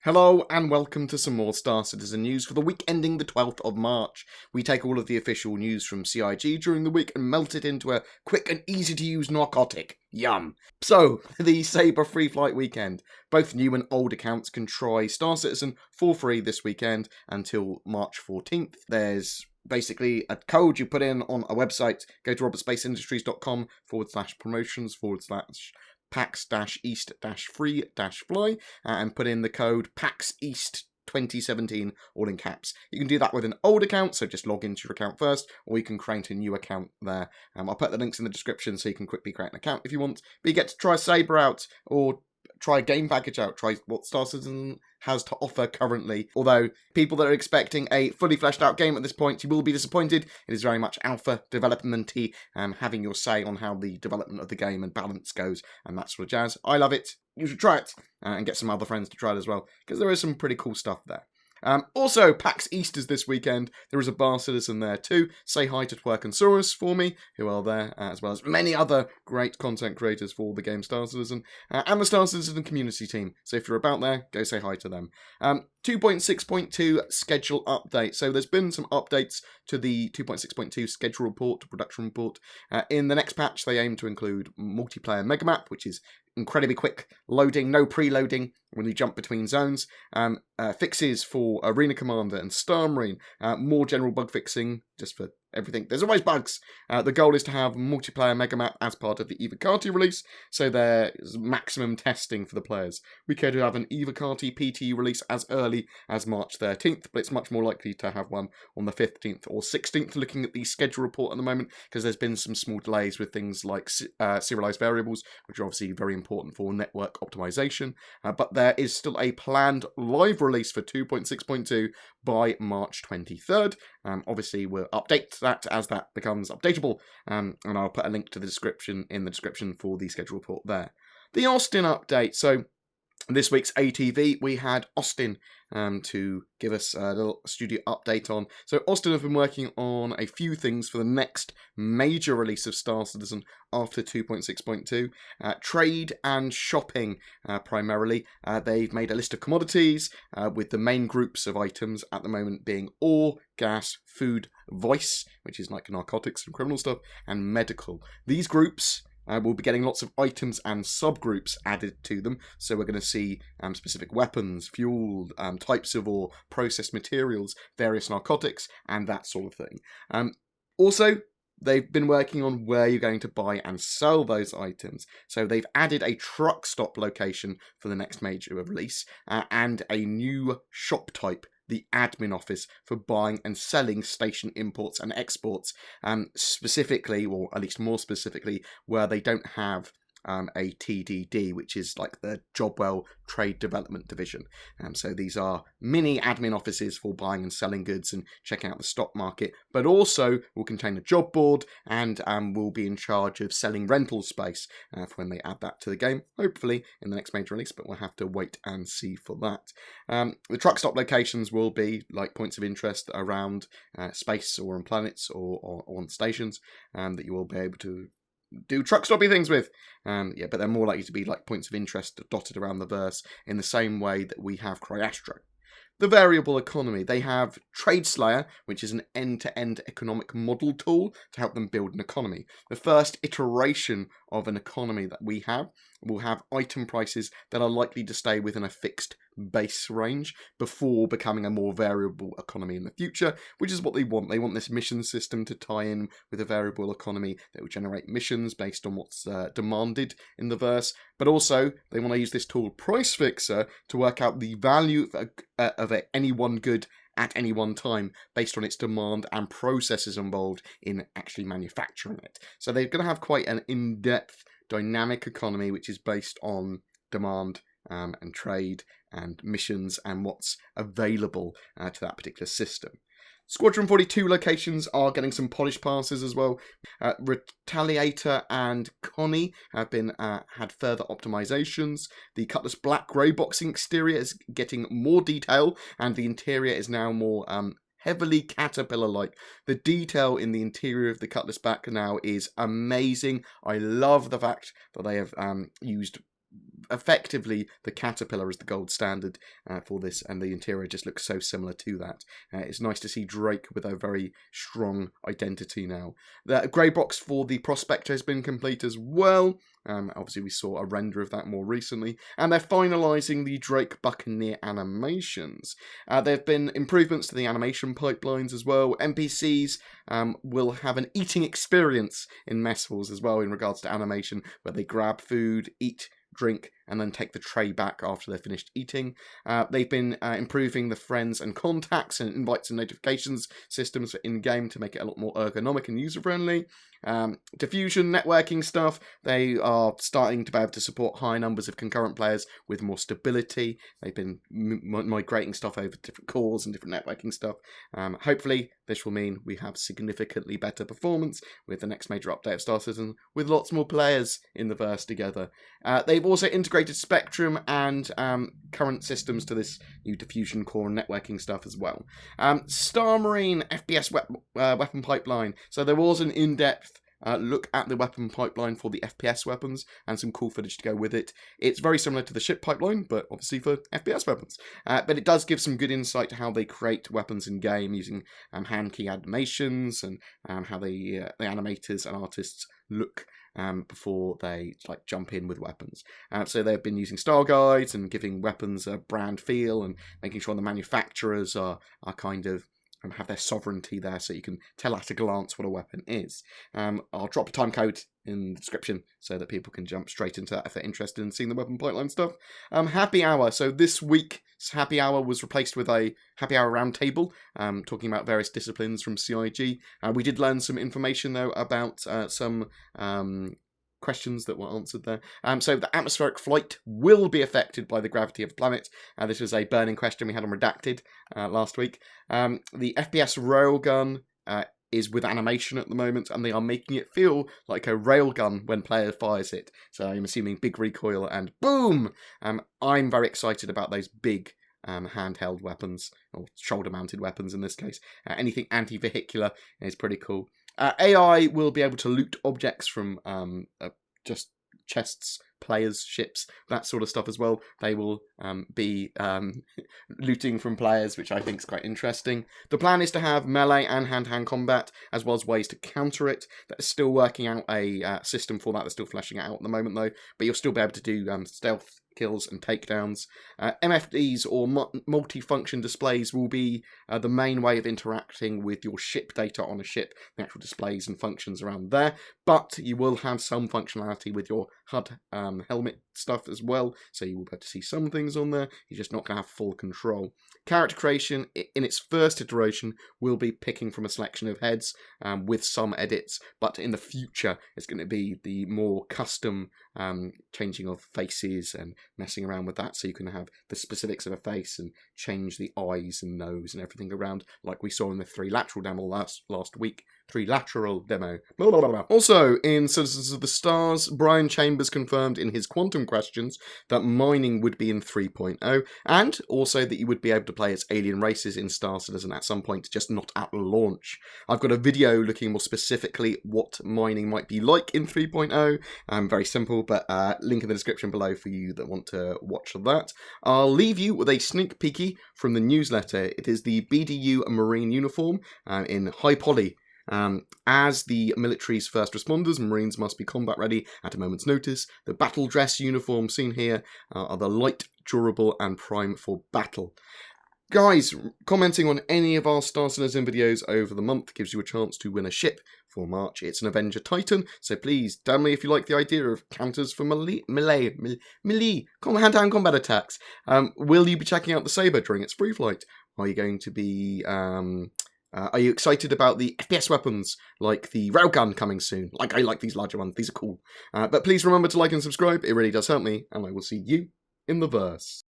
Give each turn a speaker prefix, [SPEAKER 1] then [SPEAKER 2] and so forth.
[SPEAKER 1] Hello and welcome to some more Star Citizen news for the week ending the 12th of March. We take all of the official news from CIG during the week and melt it into a quick and easy to use narcotic. Yum. So, the Sabre Free Flight weekend. Both new and old accounts can try Star Citizen for free this weekend until March 14th. There's basically a code you put in on a website. Go to robertspaceindustries.com/promotions/ PAX-East-Free-Fly and put in the code PAX-East 2017, all in caps. You can do that with an old account, so just log into your account first, or you can create a new account there. I'll put the links in the description so you can quickly create an account if you want. But you get to try Sabre out, or try a game package out, try what Star Citizen has to offer currently. Although, people that are expecting a fully fleshed out game at this point, you will be disappointed. It is very much alpha development-y, having your say on how the development of the game and balance goes, and that sort of jazz. I love it. You should try it, and get some other friends to try it as well, because there is some pretty cool stuff there. Also, PAX East is this weekend. There is a Bar Citizen there too. Say hi to Twerk and Saurus for me, who are there, as well as many other great content creators for the game Star Citizen, and the Star Citizen community team. So if you're about there, go say hi to them. 2.6.2 schedule update. So there's been some updates to the 2.6.2 schedule report, production report. In the next patch, they aim to include multiplayer megamap, which is incredibly quick loading, no preloading when you jump between zones. Fixes for Arena Commander and Star Marine. More general bug fixing, just for everything. There's always bugs. The goal is to have multiplayer megamap as part of the Evocati release, so there's maximum testing for the players. We could have an Evocati PT release as early as March 13th, but it's much more likely to have one on the 15th or 16th, looking at the schedule report at the moment, because there's been some small delays with things like serialized variables, which are obviously very important for network optimization. But there is still a planned live release for 2.6.2 by March 23rd. Obviously, we'll update that as that becomes updatable, and I'll put a link to the description in the description for the schedule report there. The Austin update. So, this week's ATV, we had Austin to give us a little studio update on. So Austin have been working on a few things for the next major release of Star Citizen after 2.6.2. Trade and shopping, primarily. They've made a list of commodities, with the main groups of items at the moment being ore, gas, food, voice, which is like narcotics and criminal stuff, and medical. These groups we'll be getting lots of items and subgroups added to them, so we're going to see specific weapons, fuel, types of ore, processed materials, various narcotics, and that sort of thing. Also, they've been working on where you're going to buy and sell those items. So they've added a truck stop location for the next major release, and a new shop type, the admin office, for buying and selling station imports and exports, specifically, or at least more specifically, where they don't have a TDD, which is like the Jobwell Trade Development Division. So these are mini admin offices for buying and selling goods and checking out the stock market, but also will contain a job board and will be in charge of selling rental space for when they add that to the game, hopefully in the next major release, but we'll have to wait and see for that. The truck stop locations will be like points of interest around space or on planets or on stations that you will be able to do truck stoppy things with. But they're more likely to be like points of interest dotted around the verse in the same way that we have Cryastro. The variable economy. They have Trade Slayer, which is an end-to-end economic model tool to help them build an economy. The first iteration of an economy that we have will have item prices that are likely to stay within a fixed base range before becoming a more variable economy in the future, which is what they want. They want this mission system to tie in with a variable economy that will generate missions based on what's demanded in the verse, but also they want to use this tool Price Fixer to work out the value of any one good at any one time based on its demand and processes involved in actually manufacturing it. So they're going to have quite an in-depth dynamic economy which is based on demand and trade and missions and what's available to that particular system. Squadron 42 locations are getting some polished passes as well. Retaliator and Connie have been had further optimizations. The Cutlass Black Grey boxing exterior is getting more detail, and the interior is now more heavily Caterpillar-like. The detail in the interior of the Cutlass Black now is amazing. I love the fact that they have used effectively the caterpillar is the gold standard for this, and the interior just looks so similar to that. It's nice to see Drake with a very strong identity now. The grey box for the Prospector has been complete as well. Obviously, we saw a render of that more recently. And they're finalising the Drake Buccaneer animations. There have been improvements to the animation pipelines as well. NPCs will have an eating experience in mess halls as well in regards to animation, where they grab food, eat, drink, and then take the tray back after they're finished eating. They've been improving the friends and contacts and invites and notifications systems for in-game to make it a lot more ergonomic and user-friendly. Diffusion, networking stuff, they are starting to be able to support high numbers of concurrent players with more stability. They've been migrating stuff over different cores and different networking stuff. Hopefully, this will mean we have significantly better performance with the next major update of Star Citizen, with lots more players in the verse together. They've also integrated Spectrum and current systems to this new diffusion core and networking stuff as well. Star Marine FPS weapon pipeline. So there was an in-depth look at the weapon pipeline for the FPS weapons and some cool footage to go with it. It's very similar to the ship pipeline, but obviously for FPS weapons. But it does give some good insight to how they create weapons in game using hand key animations and how the animators and artists look before they jump in with weapons. So they've been using style guides and giving weapons a brand feel and making sure the manufacturers are kind of have their sovereignty there, so you can tell at a glance what a weapon is. I'll drop a time code in the description so that people can jump straight into that if they're interested in seeing the weapon pipeline stuff. Happy Hour. So this week's Happy Hour was replaced with a Happy Hour roundtable, talking about various disciplines from CIG. We did learn some information though about some questions that were answered there. So the atmospheric flight will be affected by the gravity of the planet. This was a burning question we had on Redacted last week. The FPS railgun is with animation at the moment, and they are making it feel like a railgun when player fires it. So I'm assuming big recoil and boom! I'm very excited about those big handheld weapons, or shoulder-mounted weapons in this case. Anything anti-vehicular is pretty cool. AI will be able to loot objects from just chests, players, ships, that sort of stuff as well. They will be looting from players, which I think is quite interesting. The plan is to have melee and hand-to-hand combat, as well as ways to counter it. They're still working out a system for that. They're still fleshing it out at the moment, though. But you'll still be able to do stealth kills and takedowns. MFDs, or multi-function displays, will be the main way of interacting with your ship data on a ship, the actual displays and functions around there. But you will have some functionality with your HUD helmet stuff as well, so you will be able to see some things on there. You're just not going to have full control. Character creation, in its first iteration, will be picking from a selection of heads with some edits, but in the future it's going to be the more custom changing of faces and messing around with that, so you can have the specifics of a face and change the eyes and nose and everything around, like we saw in the 3 lateral demo last week. 3 lateral demo. Blah, blah, blah, blah. Also, in Citizens of the Stars, Brian Chambers confirmed in his quantum questions that mining would be in 3.0, and also that you would be able to play as alien races in Star Citizen at some point, just not at launch. I've got a video looking more specifically what mining might be like in 3.0. Very simple, but link in the description below for you that want to watch that. I'll leave you with a sneak peeky from the newsletter. It is the BDU Marine uniform in high poly. As the military's first responders, Marines must be combat ready at a moment's notice. The battle dress uniform seen here are the light, durable, and prime for battle. Guys, commenting on any of our Star Citizen videos over the month gives you a chance to win a ship for March. It's an Avenger Titan, so please tell me if you like the idea of counters for melee hand-to-hand combat attacks. Will you be checking out the Saber during its free flight? Are you going to be are you excited about the FPS weapons, like the railgun coming soon? I like these larger ones, these are cool. But please remember to like and subscribe, it really does help me, and I will see you in the verse.